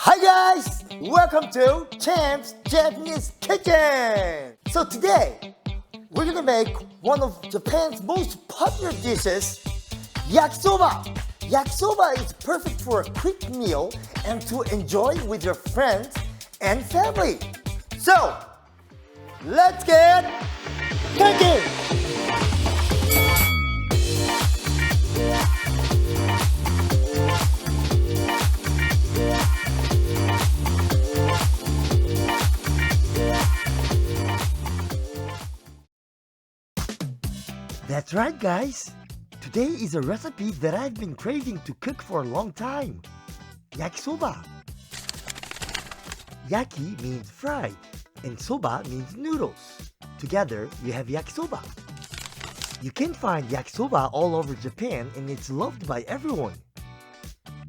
Hi guys! Welcome to Champ's Japanese Kitchen! So today, we're gonna make one of Japan's most popular dishes, Yakisoba! Yakisoba is perfect for a quick meal and to enjoy with your friends and family. So, let's get cooking! That's right, guys! Today is a recipe that I've been craving to cook for a long time. Yakisoba. Yaki means fried, and soba means noodles. Together, you have yakisoba. You can find yakisoba all over Japan and it's loved by everyone.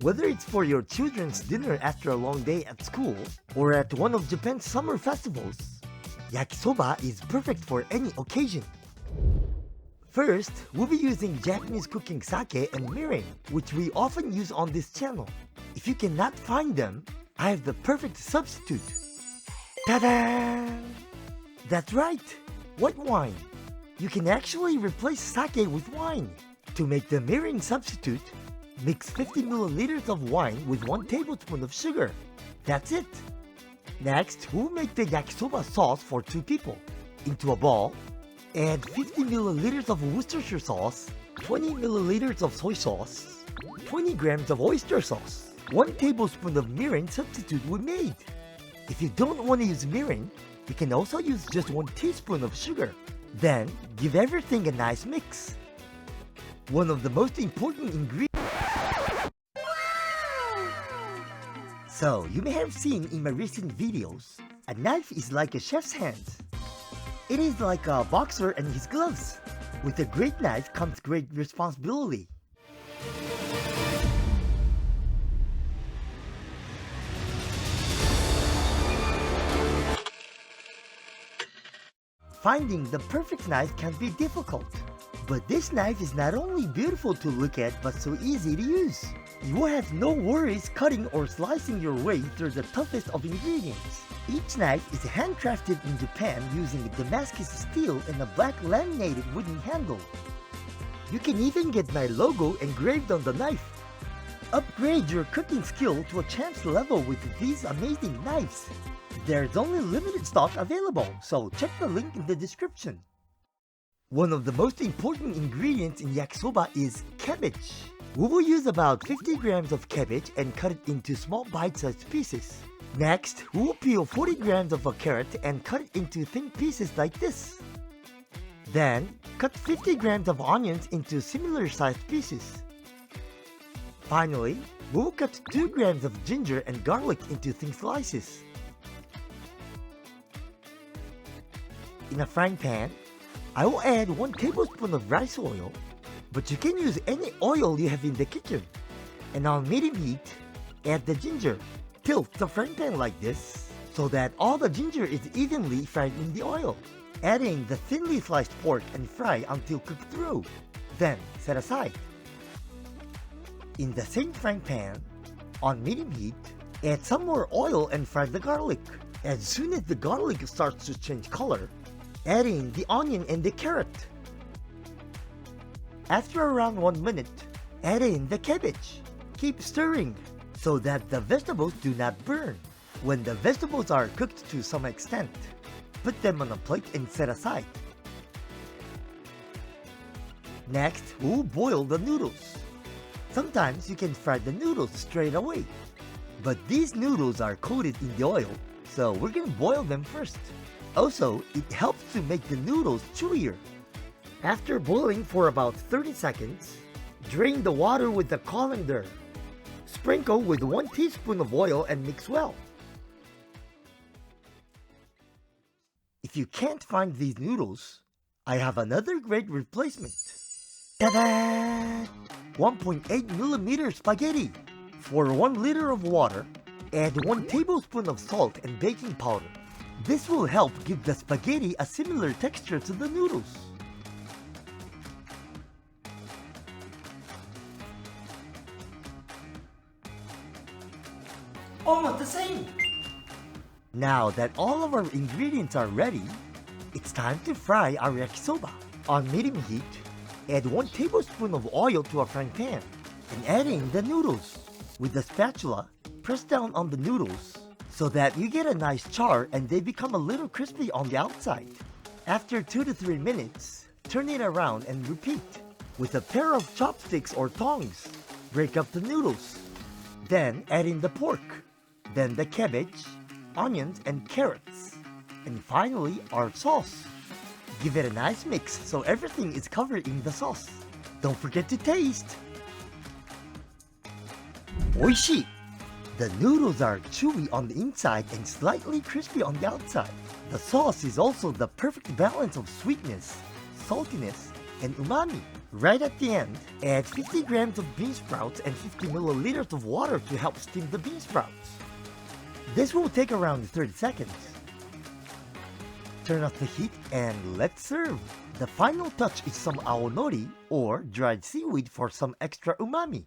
Whether it's for your children's dinner after a long day at school or at one of Japan's summer festivals, yakisoba is perfect for any occasion. First, we'll be using Japanese cooking sake and mirin, which we often use on this channel. If you cannot find them, I have the perfect substitute. Ta-da! That's right, white wine. You can actually replace sake with wine. To make the Mirin Substitute, mix 50 milliliters of wine with 1 tablespoon of sugar. That's it. Next, we'll make the Yakisoba sauce for 2 people. Into a bowl, add 50 milliliters of Worcestershire sauce, 20 milliliters of soy sauce, 20 grams of oyster sauce, 1 tablespoon of Mirin Substitute we made. If you don't want to use mirin, you can also use just 1 teaspoon of sugar. Then, give everything a nice mix. One of the most important ingredients. So, you may have seen in my recent videos, a knife is like a chef's hands. It is like a boxer and his gloves. With a great knife comes great responsibility. Finding the perfect knife can be difficult. But this knife is not only beautiful to look at but so easy to use. You will have no worries cutting or slicing your way through the toughest of ingredients. Each knife is handcrafted in Japan using Damascus Steel and a black laminated wooden handle. You can even get my logo engraved on the knife. Upgrade your cooking skill to a Champ's level with these amazing knives. There's only limited stock available, so check the link in the description. One of the most important ingredients in yakisoba is cabbage. We will use about 50 grams of cabbage and cut it into small bite-sized pieces. Next, we will peel 40 grams of a carrot and cut it into thin pieces like this. Then, cut 50 grams of onions into similar sized pieces. Finally, we will cut 2 grams of ginger and garlic into thin slices. In a frying pan, I will add 1 tablespoon of rice oil, but you can use any oil you have in the kitchen. And on medium heat, add the ginger. Tilt the frying pan like this, so that all the ginger is evenly fried in the oil. Adding the thinly sliced pork and fry until cooked through. Then set aside. In the same frying pan, on medium heat, add some more oil and fry the garlic. As soon as the garlic starts to change color, add in the onion and the carrot. After around 1 minute, add in the cabbage. Keep stirring so that the vegetables do not burn. When the vegetables are cooked to some extent, put them on a plate and set aside. Next, we'll boil the noodles. Sometimes you can fry the noodles straight away, but these noodles are coated in the oil, so we're gonna boil them first. Also, it helps to make the noodles chewier. After boiling for about 30 seconds, drain the water with the colander. Sprinkle with 1 teaspoon of oil and mix well. If you can't find these noodles, I have another great replacement. Ta-da! 1.8mm spaghetti. For 1 liter of water, add 1 tablespoon of salt and baking powder. This will help give the spaghetti a similar texture to the noodles. almost the same. Now that all of our ingredients are ready, it's time to fry our yakisoba. On medium heat, add 1 tablespoon of oil to a frying pan and add in the noodles. With the spatula, press down on the noodles so that you get a nice char and they become a little crispy on the outside. After 2 to 3 minutes, turn it around and repeat. With a pair of chopsticks or tongs, break up the noodles. Then add in the pork, then the cabbage, onions and carrots, and finally our sauce. Give it a nice mix so everything is covered in the sauce. Don't forget to taste! Oishii! The noodles are chewy on the inside and slightly crispy on the outside. The sauce is also the perfect balance of sweetness, saltiness, and umami. Right at the end, add 50 grams of bean sprouts and 50 milliliters of water to help steam the bean sprouts. This will take around 30 seconds. Turn off the heat and let's serve. The final touch is some aonori or dried seaweed for some extra umami.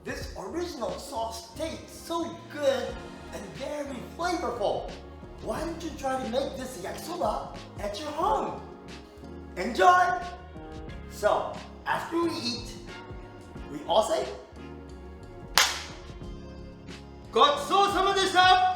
This original sauce tastes so good and very flavorful. Why don't you try to make this yakisoba at your home? Enjoy! So, after we eat, we all say, ごちそうさまでした!